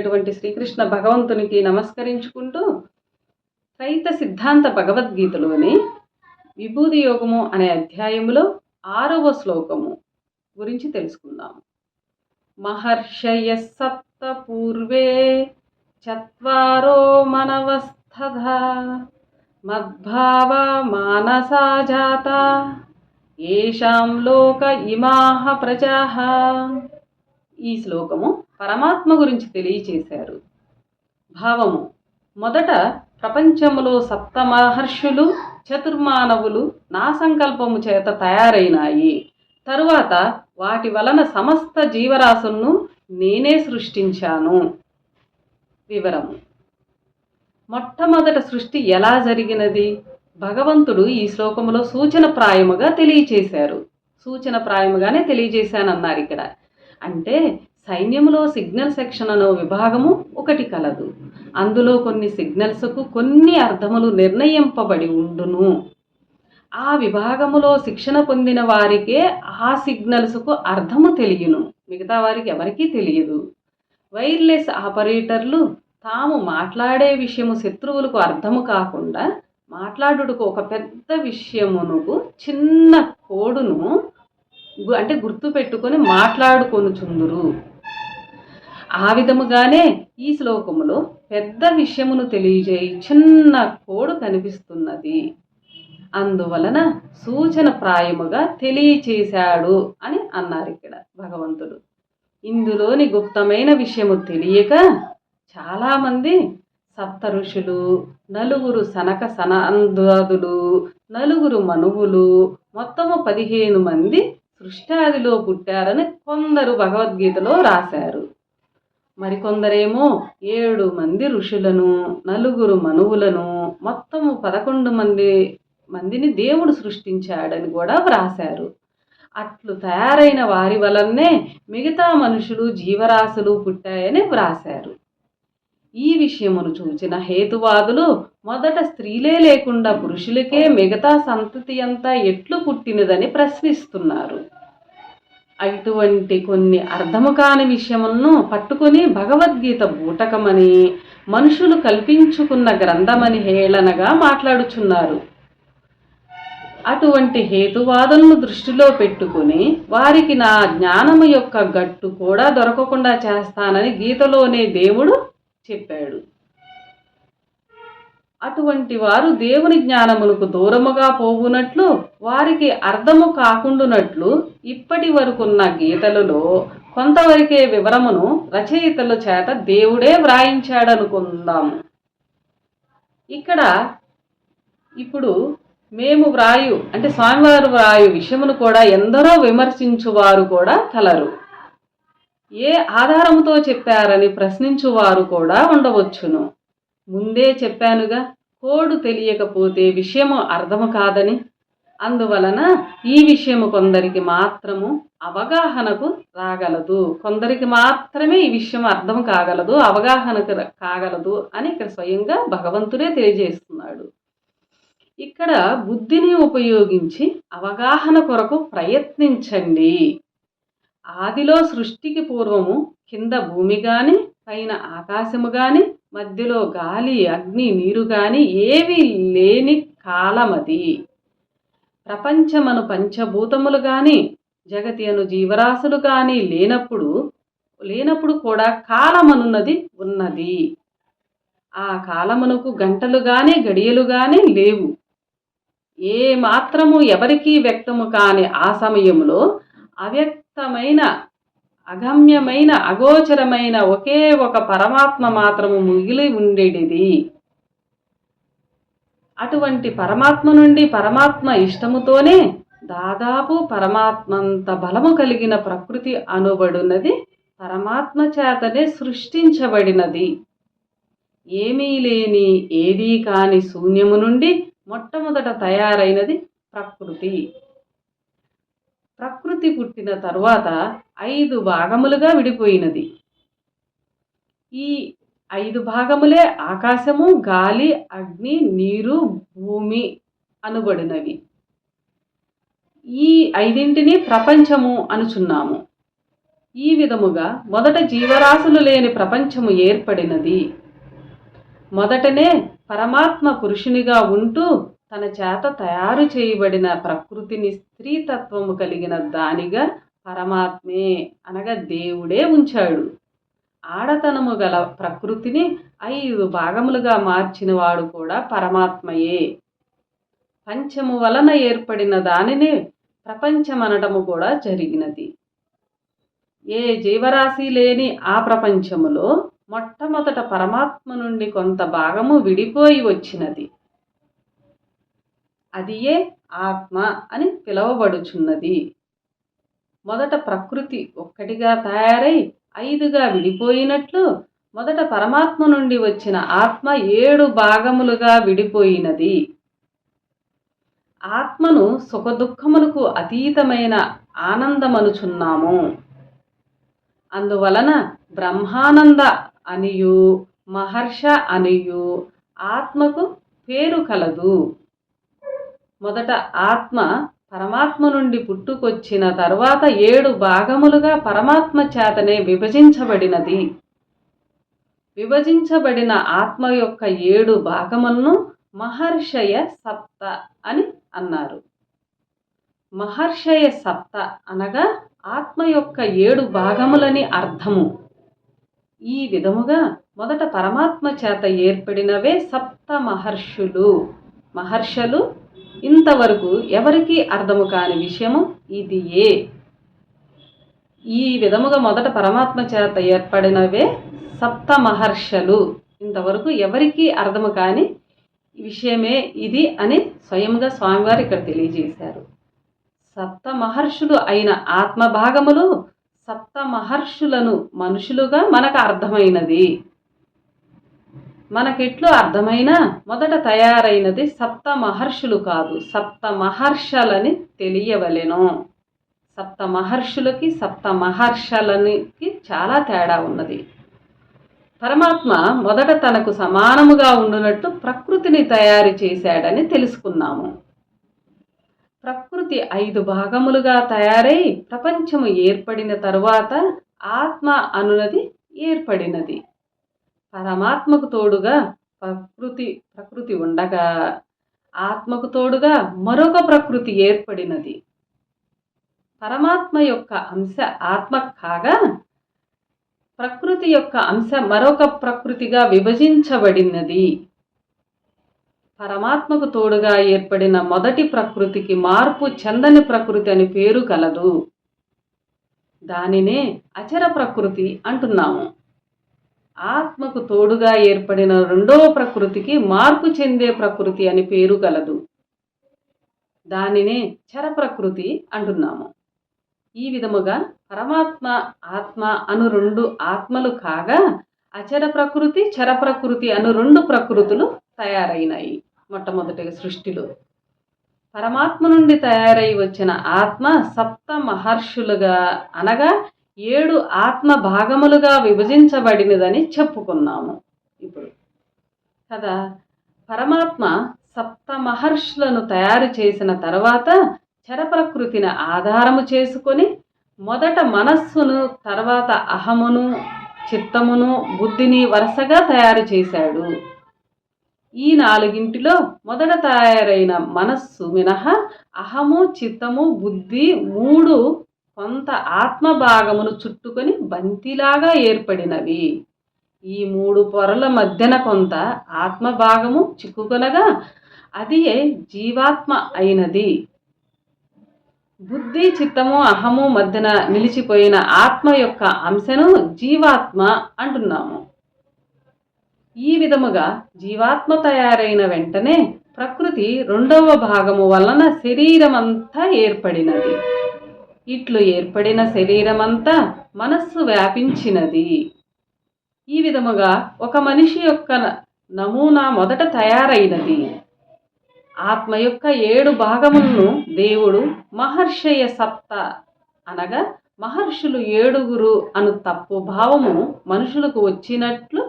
అయినటువంటి శ్రీకృష్ణ భగవంతునికి నమస్కరించుకుంటూ త్రైత సిద్ధాంత భగవద్గీతలోని విభూది యోగము అనే అధ్యాయములో 6వ శ్లోకము గురించి తెలుసుకుందాము. మహర్షయ సప్త పూర్వే చత్వారో మనవస్తథా మద్భావ మానసా జాత ఏషాం లోక ఇమాహ ప్రజాః. ఈ శ్లోకము పరమాత్మ గురించి తెలియచేశారు. భావము: మొదట ప్రపంచములో సప్త మహర్షులు చతుర్మానవులు నా సంకల్పము చేత తయారైనాయి. తరువాత వాటి వలన సమస్త జీవరాశులను నేనే సృష్టించాను. వివరము: మొట్టమొదట సృష్టి ఎలా జరిగినది భగవంతుడు ఈ శ్లోకములో సూచనప్రాయముగా తెలియచేశారు. సూచనప్రాయముగానే తెలియజేశానన్నారు. ఇక్కడ అంటే సైన్యములో సిగ్నల్ సెక్షన్ అనే విభాగము ఒకటి కలదు. అందులో కొన్ని సిగ్నల్స్కు కొన్ని అర్థములు నిర్ణయింపబడి ఉండును. ఆ విభాగములో శిక్షణ పొందిన వారికే ఆ సిగ్నల్స్కు అర్థము తెలియను, మిగతా వారికి ఎవరికీ తెలియదు. వైర్లెస్ ఆపరేటర్లు తాము మాట్లాడే విషయము శత్రువులకు అర్థము కాకుండా మాట్లాడుటకు ఒక పెద్ద విషయమునకు చిన్న కోడును అంటే గుర్తు పెట్టుకొని మాట్లాడుకొనుచుందురు. ఆ విధముగానే ఈ శ్లోకములో పెద్ద విషయమును తెలియజేయి చిన్న కోడు కనిపిస్తున్నది. అందువలన సూచన ప్రాయముగా తెలియచేశాడు అని అన్నారు ఇక్కడ భగవంతుడు. ఇందులోని గుప్తమైన విషయము తెలియక చాలామంది సప్త ఋషులు, 4 సనక సనందాదులు, 4 మనువులు, మొత్తము 15 మంది సృష్టాదిలో పుట్టారని కొందరు భగవద్గీతలో రాశారు. మరికొందరేమో 7 మంది ఋషులను, 4 మనువులను, మొత్తము 11 మందిని దేవుడు సృష్టించాడని కూడా వ్రాశారు. అట్లు తయారైన వారి వలనే మిగతా మనుషులు జీవరాశులు పుట్టాయని వ్రాశారు. ఈ విషయమును చూచిన హేతువాదులు మొదట స్త్రీలే లేకుండా పురుషులకే మిగతా సంతతి అంతా ఎట్లు పుట్టినదని ప్రశ్నిస్తున్నారు. అటువంటి కొన్ని అర్థము కాని విషయములను పట్టుకుని భగవద్గీత బూటకమని, మనుషులు కల్పించుకున్న గ్రంథమని హేళనగా మాట్లాడుచున్నారు. అటువంటి హేతువాదులను దృష్టిలో పెట్టుకుని వారికి నా జ్ఞానము యొక్క గట్టు కూడా దొరకకుండా చేస్తానని గీతలోనే దేవుడు చెప్పాడు. అటువంటి వారు దేవుని జ్ఞానమునకు దూరముగా పోవునట్లు, వారికి అర్థము కాకుండానట్లు ఇప్పటి వరకున్న గీతలలో కొంతవరకే వివరమును రచయితల చేత దేవుడే వ్రాయించాడనుకుందాము. ఇక్కడ ఇప్పుడు మేము వ్రాయు అంటే స్వామివారు వ్రాయు విషయమును కూడా ఎందరో విమర్శించువారు కూడా కలరు. ఏ ఆధారముతో చెప్పారని ప్రశ్నించువారు కూడా ఉండవచ్చును. ముందే చెప్పానుగా, కోడు తెలియకపోతే విషయము అర్థము కాదని. అందువలన ఈ విషయము కొందరికి మాత్రము అవగాహనకు రాగలదు, కొందరికి మాత్రమే ఈ విషయం అర్థం కాగలదు, అవగాహనకు కాగలదు అని ఇక్కడ స్వయంగా భగవంతుడే తెలియజేస్తున్నాడు. ఇక్కడ బుద్ధిని ఉపయోగించి అవగాహన కొరకు ప్రయత్నించండి. ఆదిలో సృష్టికి పూర్వము కింద భూమి గాని, పైన ఆకాశము గాని, మధ్యలో గాలి, అగ్ని, నీరు గాని ఏవి లేని కాలమది. ప్రపంచమను పంచభూతములు గాని, జగతి అను జీవరాశులు గాని లేనప్పుడు కూడా కాలమనున్నది ఉన్నది. ఆ కాలమునకు గంటలు గాని గడియలు గాని లేవు. ఏ మాత్రము ఎవరికీ వ్యక్తము కాని ఆ సమయంలో అవ్యక్తమైన, అగమ్యమైన, అగోచరమైన ఒకే ఒక పరమాత్మ మాత్రము మిగిలి ఉండేటిది. అటువంటి పరమాత్మ నుండి పరమాత్మ ఇష్టముతోనే దాదాపు పరమాత్మంత బలము కలిగిన ప్రకృతి అనుబడినది పరమాత్మ చేతనే సృష్టించబడినది. ఏమీ లేని, ఏదీ కాని శూన్యము నుండి మొట్టమొదట తయారైనది ప్రకృతి. ప్రకృతి పుట్టిన తరువాత 5 భాగములుగా విడిపోయినది. ఈ 5 భాగములే ఆకాశము, గాలి, అగ్ని, నీరు, భూమి అనుబడినవి. ఈ 5ంటిని ప్రపంచము అనుచున్నాము. ఈ విధముగా మొదట జీవరాశులు లేని ప్రపంచము ఏర్పడినది. మొదటనే పరమాత్మ పురుషునిగా ఉంటూ తన చేత తయారు చేయబడిన ప్రకృతిని స్త్రీతత్వము కలిగిన దానిగా పరమాత్మే అనగా దేవుడే ఉంచాడు. ఆడతనము గల ప్రకృతిని 5 భాగములుగా మార్చిన వాడు కూడా పరమాత్మయే. పంచము వలన ఏర్పడిన దానిని ప్రపంచమనటము కూడా జరిగినది. ఏ జీవరాశి లేని ఆ ప్రపంచములో మొట్టమొదట పరమాత్మ నుండి కొంత భాగము విడిపోయి వచ్చినది. అదియే ఆత్మ అని పిలువబడుచున్నది. మొదట ప్రకృతి ఒక్కటిగా తయారై 5గా విడిపోయినట్లు మొదట పరమాత్మ నుండి వచ్చిన ఆత్మ 7 భాగములుగా విడిపోయినది. ఆత్మను సుఖదుఖములకు అతీతమైన ఆనందమనుచున్నాము. అందువలన బ్రహ్మానంద అనియు మహర్ష అనియు ఆత్మకు పేరు కలదు. మొదట ఆత్మ పరమాత్మ నుండి పుట్టుకొచ్చిన తరువాత 7 భాగములుగా పరమాత్మ చేతనే విభజించబడినది. విభజించబడిన ఆత్మ యొక్క 7 భాగములను మహర్షయ సప్త అని అన్నారు. మహర్షయ సప్త అనగా ఆత్మ యొక్క 7 భాగములని అర్థము. ఈ విధముగా మొదట పరమాత్మ చేత ఏర్పడినవే సప్త మహర్షులు. ఇంతవరకు ఎవరికీ అర్థము కాని విషయము ఇదియే. ఈ విధముగా మొదట పరమాత్మ చేత ఏర్పడినవే సప్త మహర్షులు. ఇంతవరకు ఎవరికీ అర్థము కాని విషయమే ఇది అని స్వయంగా స్వామివారు ఇక్కడ తెలియజేశారు. సప్త మహర్షులు అయిన ఆత్మభాగములు సప్త మహర్షులను మనుషులుగా మనకు అర్థమైనది. మనకెట్లు అర్థమైనా మొదట తయారైనది సప్త మహర్షులు కాదు, సప్త మహర్షలని తెలియవలెను. సప్త మహర్షులకి సప్త మహర్షలనికి చాలా తేడా ఉన్నది. పరమాత్మ మొదట తనకు సమానముగా ఉండునట్టు ప్రకృతిని తయారు చేశాడని తెలుసుకున్నాము. ప్రకృతి 5 భాగములుగా తయారై ప్రపంచము ఏర్పడిన తరువాత ఆత్మ అనునది ఏర్పడినది. పరమాత్మకు తోడుగా ప్రకృతి ఉండగా ఆత్మకు తోడుగా మరొక ప్రకృతి ఏర్పడినది. పరమాత్మ యొక్క అంశ ఆత్మ కాగా ప్రకృతి యొక్క అంశ మరొక ప్రకృతిగా విభజించబడినది. పరమాత్మకు తోడుగా ఏర్పడిన మొదటి ప్రకృతికి మార్పు చెందని ప్రకృతి అని పేరు కలదు. దానినే అచర ప్రకృతి అంటున్నాము. ఆత్మకు తోడుగా ఏర్పడిన రెండవ ప్రకృతికి మార్పు చెందే ప్రకృతి అని పేరు కలదు. దానినే చర ప్రకృతి అంటున్నాము. ఈ విధముగా పరమాత్మ ఆత్మ అను 2 ఆత్మలు కాగా అచర ప్రకృతి చర ప్రకృతి అను 2 ప్రకృతులు తయారైనాయి. మొట్టమొదటిగా సృష్టిలో పరమాత్మ నుండి తయారై వచ్చిన ఆత్మ సప్త మహర్షులుగా అనగా 7 ఆత్మ భాగములుగా విభజించబడినదని చెప్పుకున్నాము. ఇప్పుడు కదా పరమాత్మ సప్త మహర్షులను తయారు చేసిన తర్వాత చరప్రకృతిని ఆధారము చేసుకొని మొదట మనస్సును, తర్వాత అహమును, చిత్తమును, బుద్ధిని వరుసగా తయారు చేశాడు. ఈ 4గింటిలో మొదట తయారైన మనస్సు మినహా అహము, చిత్తము, బుద్ధి 3 కొంత ఆత్మభాగమును చుట్టుకొని బంతిలాగా ఏర్పడినవి. ఈ 3 పొరల మధ్యన కొంత ఆత్మభాగము చిక్కుకొనగా అది జీవాత్మ అయినది. బుద్ధి, చిత్తము, అహము మధ్యన నిలిచిపోయిన ఆత్మ యొక్క అంశను జీవాత్మ అంటున్నాము. ఈ విధముగా జీవాత్మ తయారైన వెంటనే ప్రకృతి 2వ భాగము వలన శరీరమంతా ఏర్పడినది. ఇట్లు ఏర్పడిన శరీరమంతా మనస్సు వ్యాపించినది. ఈ విధముగా ఒక మనిషి యొక్క నమూనా మొదట తయారైనది. ఆత్మ యొక్క 7 భాగములను దేవుడు మహర్షయ సప్త అనగా మహర్షులు 7 అను తప్పు భావము మనుషులకు వచ్చినట్లు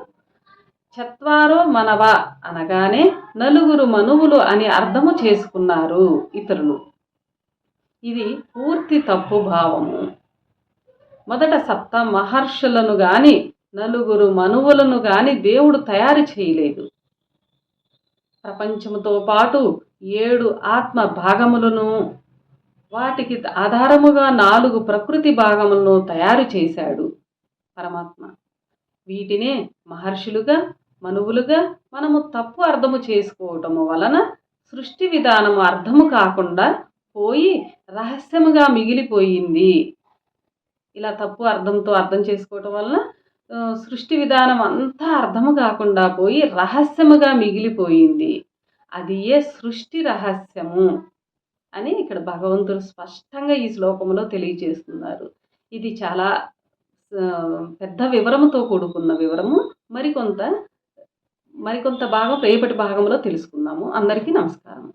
చత్వారో మనవ అనగానే 4 మనువులు అని అర్థము చేసుకున్నారు ఇతరులు. ఇది పూర్తి తప్పు భావము. మొదట సప్త మహర్షులను గాని నలుగురు మనువులను గాని దేవుడు తయారు చేయలేదు. ప్రపంచముతో పాటు 7 ఆత్మ భాగములను, వాటికి ఆధారముగా 4 ప్రకృతి భాగములను తయారు చేశాడు పరమాత్మ. వీటినే మహర్షులుగా, మనువులుగా మనము తప్పు అర్థము చేసుకోవటము వలన సృష్టి విధానము అర్థము కాకుండా పోయి రహస్యముగా మిగిలిపోయింది. ఇలా తప్పు అర్థంతో అర్థం చేసుకోవటం వలన సృష్టి విధానం అంతా అర్థము కాకుండా పోయి రహస్యముగా మిగిలిపోయింది. అది ఏ సృష్టి రహస్యము అని ఇక్కడ భగవంతుడు స్పష్టంగా ఈ శ్లోకంలో తెలియజేస్తున్నారు. ఇది చాలా పెద్ద వివరముతో కూడుకున్న వివరము. మరికొంత భాగం రేపటి భాగంలో తెలుసుకుందాము. అందరికీ నమస్కారం.